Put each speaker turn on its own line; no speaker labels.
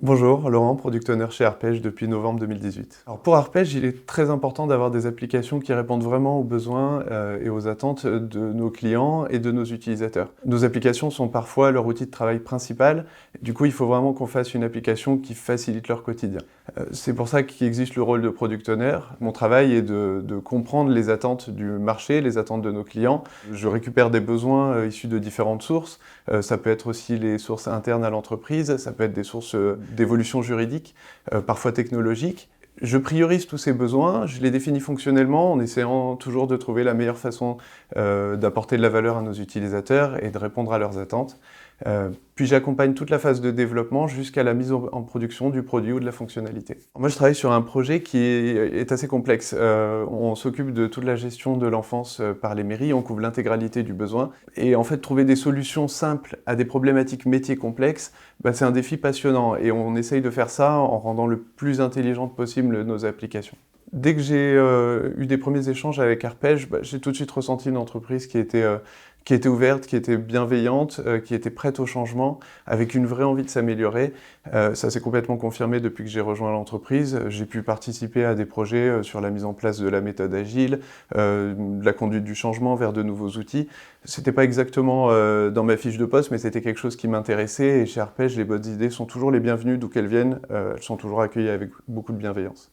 Bonjour, Laurent, Product Owner chez Arpège depuis novembre 2018. Alors pour Arpège, il est très important d'avoir des applications qui répondent vraiment aux besoins et aux attentes de nos clients et de nos utilisateurs. Nos applications sont parfois leur outil de travail principal, du coup il faut vraiment qu'on fasse une application qui facilite leur quotidien. C'est pour ça qu'il existe le rôle de Product Owner. Mon travail est de comprendre les attentes du marché, les attentes de nos clients. Je récupère des besoins issus de différentes sources. Ça peut être aussi les sources internes à l'entreprise, ça peut être des sources d'évolution juridique, parfois technologique. Je priorise tous ces besoins, je les définis fonctionnellement en essayant toujours de trouver la meilleure façon d'apporter de la valeur à nos utilisateurs et de répondre à leurs attentes. Puis j'accompagne toute la phase de développement jusqu'à la mise en production du produit ou de la fonctionnalité. Moi je travaille sur un projet qui est assez complexe. On s'occupe de toute la gestion de l'enfance par les mairies, on couvre l'intégralité du besoin. Et en fait trouver des solutions simples à des problématiques métiers complexes, c'est un défi passionnant et on essaye de faire ça en rendant le plus intelligente possible nos applications. Dès que j'ai eu des premiers échanges avec Arpège, j'ai tout de suite ressenti une entreprise qui était ouverte, qui était bienveillante, qui était prête au changement, avec une vraie envie de s'améliorer. Ça s'est complètement confirmé depuis que j'ai rejoint l'entreprise. J'ai pu participer à des projets sur la mise en place de la méthode agile, de la conduite du changement vers de nouveaux outils. C'était pas exactement dans ma fiche de poste, mais c'était quelque chose qui m'intéressait. Et chez Arpège, les bonnes idées sont toujours les bienvenues, d'où qu'elles viennent. Elles sont toujours accueillies avec beaucoup de bienveillance.